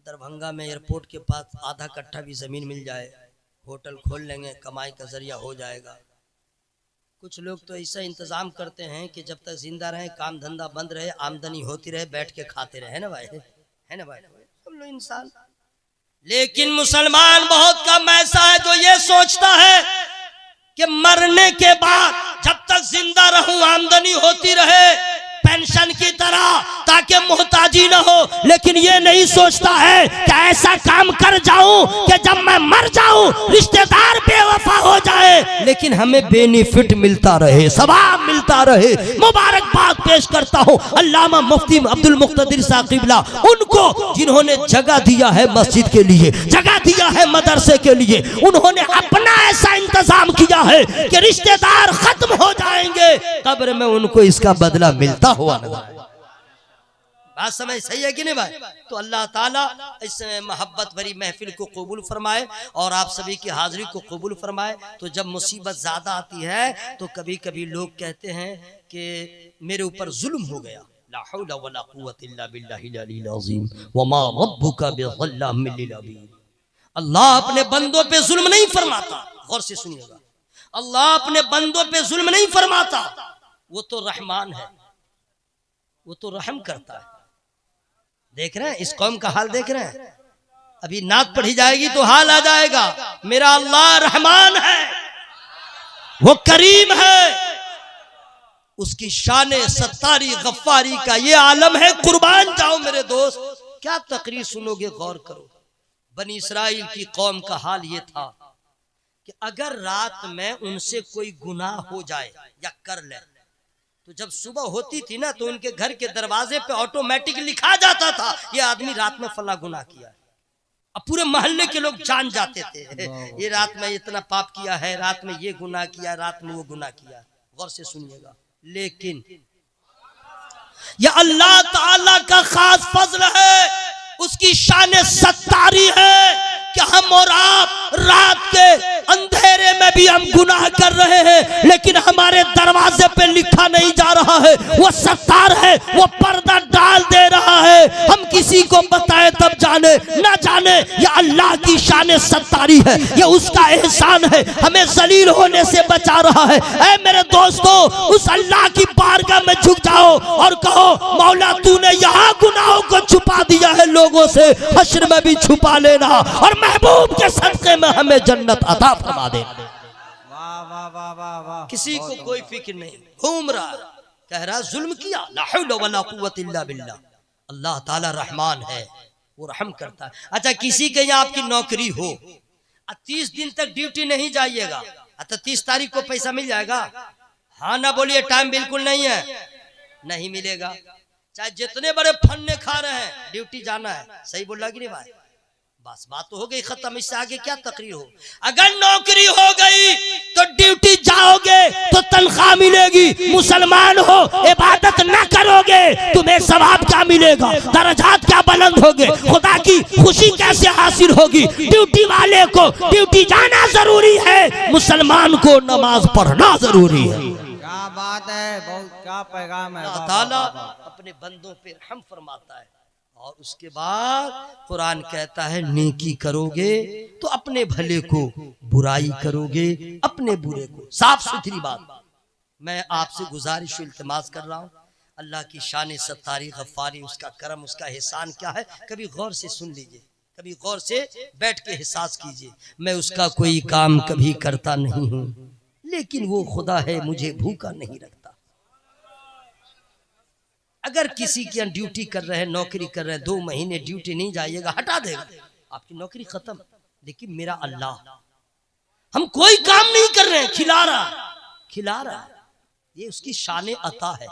दरभंगा में एयरपोर्ट के पास आधा कट्ठा भी जमीन मिल जाए, होटल खोल लेंगे, कमाई का जरिया हो जाएगा। कुछ लोग तो ऐसा इंतजाम करते हैं कि जब तक जिंदा रहे, काम धंधा बंद रहे, आमदनी होती रहे, बैठ के खाते रहे, है ना भाई? है ना भाई? हम लोग इंसान लेकिन मुसलमान बहुत कम ऐसा है जो ये सोचता है कि मरने के बाद जब तक जिंदा रहूं आमदनी होती रहे पेंशन की तरह, ताकि मोहताजी न हो। लेकिन ये नहीं सोचता है कि ऐसा काम कर जाऊं कि जब मैं मर जाऊं रिश्तेदार बेवफा हो जाए लेकिन हमें बेनिफिट मिलता रहे, सवाब मिलता रहे। मुबारकबाद पेश करता हूं अल्लामा मुफ्ती अब्दुल मुक्तदिर साहब क़िबला, उनको जिन्होंने जगह दिया है मस्जिद के लिए, जगह दिया है मदरसे के लिए। उन्होंने अपना ऐसा इंतजाम किया है कि रिश्तेदार खत्म हो जाएंगे, कब्र में उनको इसका बदला मिलता हुआ नजर आए। बात समझ सही है कि नहीं भाई? तो अल्लाह ताला इस मोहब्बत भरी महफिल को कबूल फरमाए और आप सभी की हाजिरी को कबूल फरमाए। तो जब मुसीबत ज्यादा आती है तो कभी कभी लोग कहते हैं कि मेरे ऊपर जुल्म हो गया। ला हौला वला कुव्वता इल्ला बिल्लाहिल अलील अज़ीम वमा रब्बुका बिज़ल्लामिल लिल अबीद। अल्लाह अपने बंदों पे जुल्म नहीं फरमाता। गौर से सुनिएगा, अल्लाह अपने बंदों पे जुल्म नहीं फरमाता। वो तो रहमान है, वो तो रहम करता है। देख रहे हैं इस कौम का हाल, देख रहे हैं। अभी नात पढ़ी जाएगी तो हाल आ जाएगा। मेरा अल्लाह रहमान है, वो करीम है, उसकी शान सत्तारी गफ्फारी का ये आलम है। कुर्बान जाओ मेरे दोस्त, क्या तकरीर सुनोगे, गौर करो। बनी इस्राइल की कौम का हाल ये था कि अगर रात में उनसे कोई गुनाह हो जाए या कर ले तो जब सुबह होती थी ना तो उनके घर के दरवाजे पे ऑटोमेटिक लिखा जाता था ये आदमी रात में फला गुनाह किया है। अब पूरे मोहल्ले के लोग जान जाते थे ये रात में इतना पाप किया है, रात में ये गुनाह किया, रात में वो गुनाह किया। गौर से सुनिएगा, लेकिन ये अल्लाह ताला का खास फजल है, उसकी शान सत्तारी है कि हम और आप रात के अंधेरे में भी हम गुनाह कर रहे हैं लेकिन हमारे दरवाजे पे लिखा नहीं जा रहा है। वो सत्तार है, वो पर्दा डाल दे रहा है। हम किसी को बताए तब जाने ना जाने, ये अल्लाह की शान सत्तारी है, ये उसका एहसान है, हमें जलील होने से बचा रहा है। ऐ मेरे दोस्तों, उस अल्लाह की बारगाह में झुक जाओ और कहो मौला तूने यहाँ गुनाहों को छुपा दिया है लोगों से, हश्र में भी छुपा लेना और महबूब के सदक़े में हमें जन्नत अता फरमा दे। वाह वाह वाह वाह वाह। किसी को कोई फिक्र नहीं, घूम रहा कह रहा जुल्म किया, ला हौला वला कुव्वता इल्ला बिल्लाह। अल्लाह ताला रहमान है, वो रहम करता है। अच्छा, किसी के यहाँ आपकी नौकरी हो, 30 दिन तक ड्यूटी नहीं जाइएगा, तो 30 तारीख को पैसा मिल जाएगा? हाँ ना बोलिए, टाइम बिल्कुल नहीं है, नहीं मिलेगा। चाहे जितने बड़े फन्ने खा रहे हैं, ड्यूटी जाना है। सही बोल रहा कि नहीं भाई? बस बात तो हो गई खत्म, इससे आगे क्या तकरीर हो। अगर नौकरी हो गई तो ड्यूटी जाओगे तो तनख्वाह मिलेगी। मुसलमान हो, इबादत ना करोगे तुम्हें सवाब क्या मिलेगा, दर्जात क्या बुलंद होगे, खुदा की खुशी कैसे हासिल होगी। ड्यूटी वाले को ड्यूटी जाना जरूरी है, मुसलमान को नमाज पढ़ना जरूरी है। क्या बात है, बहुत क्या पैगाम है। अल्लाह ताला अपने बंदों पे रहम फरमाता है। और उसके बाद कुरान कहता है नेकी करोगे तो अपने भले को, बुराई करोगे अपने बुरे को। साफ सुथरी बात। मैं आपसे गुजारिश इल्तिमास कर रहा हूँ, अल्लाह की शान सत्तारी गफ्फारी, उसका करम, उसका एहसान क्या है, कभी गौर से सुन लीजिए, कभी गौर से बैठ के एहसास कीजिए। मैं उसका कोई काम कभी करता नहीं हूँ लेकिन वो खुदा है मुझे भूखा नहीं रखता। अगर किसी की ड्यूटी कर रहे हैं, नौकरी कर रहे हैं, 2 महीने ड्यूटी नहीं जाइएगा, हटा देगा, आपकी नौकरी खत्म। लेकिन मेरा अल्लाह, हम कोई काम नहीं कर रहे हैं, खिला रहा, ये उसकी शान अता है,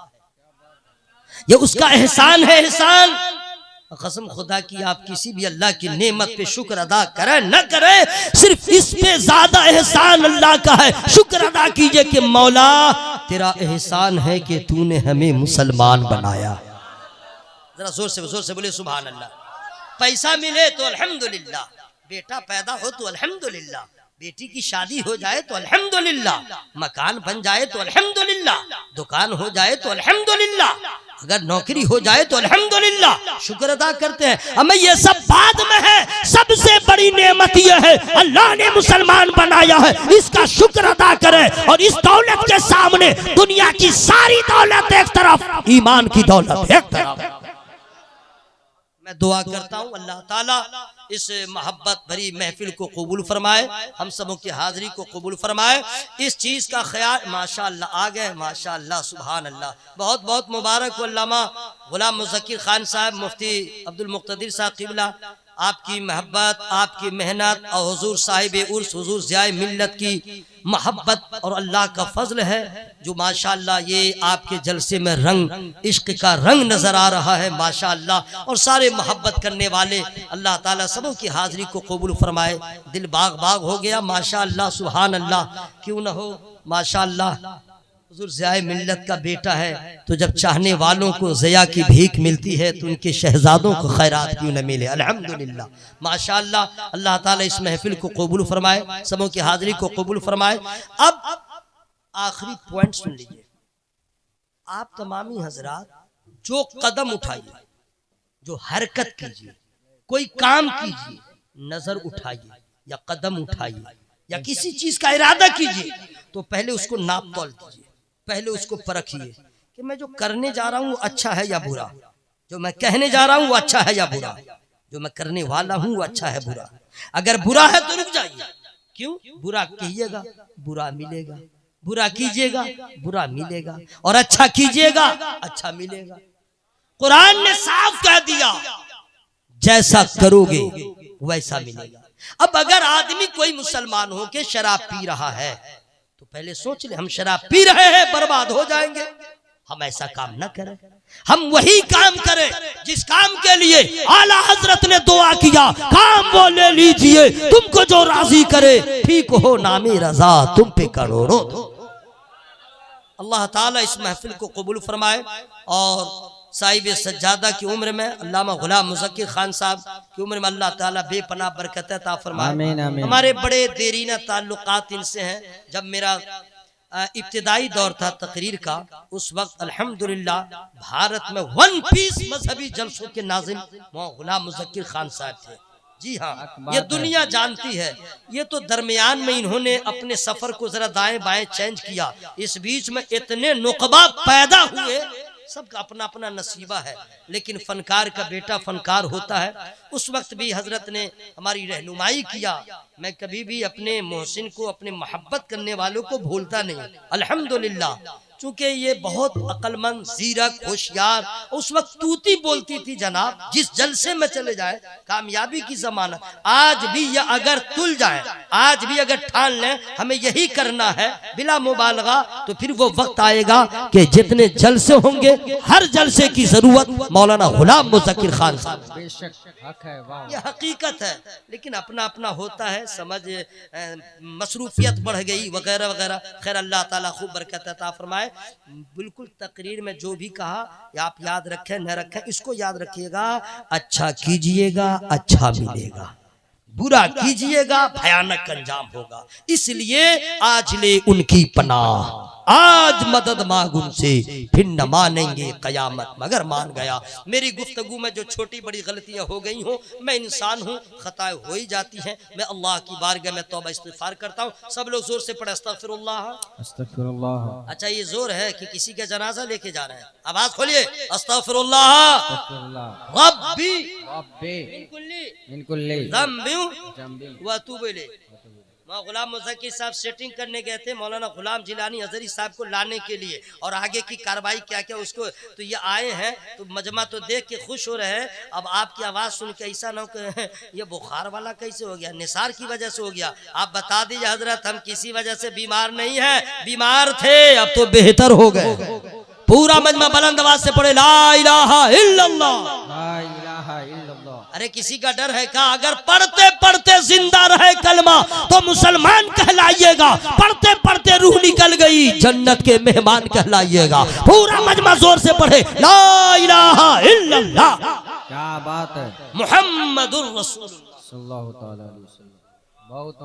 ये उसका एहसान है। एहसान कसम खुदा की, आप किसी भी अल्लाह की नेमत पे शुक्र अदा करें न करें, सिर्फ इस पे ज्यादा एहसान अल्लाह का है। शुक्र अदा कीजिए कि मौला तेरा एहसान है कि तूने हमें मुसलमान बनाया। जरा जोर से बोले सुभान अल्लाह। पैसा मिले तो अल्हम्दुलिल्लाह, बेटा पैदा हो तो अल्हम्दुलिल्लाह, बेटी की शादी हो जाए तो अल्हम्दुलिल्लाह, मकान बन जाए तो अल्हम्दुलिल्लाह, दुकान हो जाए तो अल्हम्दुलिल्लाह, अगर नौकरी हो जाए तो अल्हम्दुलिल्लाह, शुक्र अदा करते हैं। हमें ये सब बाद में है, सबसे बड़ी नेमत यह है अल्लाह ने मुसलमान बनाया है, इसका शुक्र अदा करें। और इस दौलत के सामने दुनिया की सारी दौलत एक तरफ, ईमान की दौलत एक तरफ। मैं दुआ करता हूँ अल्लाह ताला इस मोहब्बत भरी महफिल को कबूल फरमाए, हम सबों की हाजिरी को कबूल फरमाए। इस चीज़ का ख्याल माशाअल्लाह आ गए, माशाअल्लाह सुभान अल्लाह, बहुत बहुत मुबारक हो अल्लामा गुलाम मुज़क्किर खान साहब, मुफ्ती अब्दुल मुक़्तदिर साहब क़िबला, आपकी मोहब्बत, आपकी मेहनत और हुजूर साहिब उर्स हुजूर ज़ियाए मिल्लत की मोहब्बत और अल्लाह का फजल है जो माशाअल्लाह ये आपके जलसे में रंग इश्क का रंग नजर आ रहा है माशाअल्लाह। और सारे मोहब्बत करने वाले अल्लाह ताला सबों की हाजिरी को कबूल फरमाए। दिल बाग बाग हो गया माशाअल्लाह सुभान अल्लाह, क्यों न हो माशाअल्लाह। हुजूर ज़ियाए मिल्लत का बेटा है तो जब चाहने वालों को ज़िया की भीख मिलती है तो उनके शहजादों को खैरात क्यों न मिले। अल्हम्दुलिल्लाह माशाअल्लाह, अल्लाह ताला इस महफिल को कबूल फरमाए, सबों की हाजिरी को कबूल फरमाए। अब आखिरी पॉइंट सुन लीजिए, आप तमामी हजरात जो कदम उठाइए, जो हरकत कीजिए, कोई काम कीजिए, नजर उठाइए या कदम उठाइए या किसी चीज का इरादा कीजिए तो पहले उसको नाप तौल कीजिए, पहले उसको परखिए कि मैं जो करने जा रहा हूँ अच्छा है या बुरा, जो मैं कहने जा रहा हूँ वो अच्छा है या बुरा, जो मैं करने वाला हूँ वो अच्छा है बुरा। अगर बुरा है तो रुक जाइए, क्यों? बुरा कहिएगा बुरा मिलेगा, बुरा कीजिएगा बुरा मिलेगा, और अच्छा कीजिएगा अच्छा मिलेगा। कुरान ने साफ कह दिया जैसा करोगे वैसा मिलेगा। अब अगर आदमी कोई मुसलमान हो के शराब पी रहा है तो पहले सोच ले, हम शराब पी रहे हैं बर्बाद हो जाएंगे, हम ऐसा काम ना करें, हम वही काम करें जिस काम के लिए आला हजरत ने दुआ किया, काम वो ले लीजिए तुमको जो राजी करे, ठीक हो नामी रजा तुम पे करोड़ों। अल्लाह ताला इस महफिल को कबूल फरमाए और साहिब सज्जादा की उम्र में अल्लामा गुलाम मुज़क्किर खान साहब की उम्र में अल्लाह ताला बेपनाह बरकत अता फरमाए। हमारे बड़े देरीना ताल्लुकात इनसे हैं। जब मेरा इब्तिदाई दौर था तकरीर का, उस वक्त अल्हम्दुलिल्लाह भारत में 1 पीस मजहबी जलसों के नाज़िम गुलाम मुज़क्किर खान साहब थे। जी हाँ, ये दुनिया जानती है। ये तो दरमियान में इन्होंने अपने सफर को जरा दाएं बाएं चेंज किया, इस बीच में इतने नुकबा पैदा हुए, सबका अपना अपना नसीबा है, लेकिन फनकार का बेटा फनकार होता है। उस वक्त भी हजरत ने हमारी रहनुमाई किया। मैं कभी भी अपने मोहसिन को, अपने मोहब्बत करने वालों को भूलता नहीं अल्हम्दुलिल्लाह, चूंकि ये बहुत अक्लमंद, ज़ीरक, होशियार, उस वक्त तूती बोलती थी जनाब, जिस जलसे में चले जाए कामयाबी की जमानत। आज भी ये अगर तुल जाए, आज भी अगर ठान लें हमें यही करना है बिला मुबालगा, तो फिर वो वक्त आएगा कि जितने जलसे होंगे हर जलसे की जरूरत मौलाना गुलाम मुज़क्किर खान साहब। बेशक हक है, वाह। ये हकीकत है, लेकिन अपना अपना होता है, समझ मसरूफियत बढ़ गई वगैरह वगैरह। खैर अल्लाह ताला खूब बरकत अता फरमाए। बिल्कुल तकरीर में जो भी कहा आप याद रखें न रखें, इसको याद रखिएगा, अच्छा कीजिएगा अच्छा मिलेगा, बुरा कीजिएगा भयानक अंजाम होगा। इसलिए आज ले उनकी पनाह, आज मदद मांग उनसे, फिर न मानेंगे कयामत मगर मान गया। मेरी गुफ्तगू में जो छोटी बड़ी गलतियां हो गई हो, मैं इंसान हूँ, खताएं हो ही जाती हैं, मैं अल्लाह की बारगाह में तौबा इस्तिग़फ़ार करता हूँ। सब लोग जोर से पढ़े अस्तग़फ़िरुल्लाह अस्तग़फ़िरुल्लाह। अच्छा ये जोर है कि किसी का जनाजा लेके जा रहे हैं, आवाज खोलिए अस्तग़फ़िरुल्लाह रब्बी मिन कुल्ली ज़ंबिन व अतूबु इलैह। गुलाम मुज़क्किर साहब सेटिंग करने गए थे मौलाना गुलाम जिलानी हज़री साहब को लाने के लिए, और आगे की कार्रवाई क्या क्या उसको, तो ये आए हैं तो मजमा तो देख के खुश हो रहे हैं। अब आपकी आवाज़ सुन के ऐसा ना हो कि ये बुखार वाला कैसे हो गया, निसार की वजह से हो गया। आप बता दीजिए हजरत, हम किसी वजह से बीमार नहीं है, बीमार थे अब तो बेहतर हो गए। पूरा मजमा बुलंद आवाज से पढ़े ला इलाहा इल्लल्लाह, ला इलाहा इल्लल्लाह। अरे किसी का डर है क्या? अगर पढ़ते पढ़ते जिंदा रहे कलमा तो मुसलमान कहलाइएगा, पढ़ते पढ़ते रूह निकल गई जन्नत के मेहमान कहलाइएगा। पूरा मजमा जोर से पढ़े ला इलाहा इल्लल्लाह। क्या बात है, मुहम्मदुर रसूलुल्लाह सल्लल्लाहु अलैहि वसल्लम। बहुत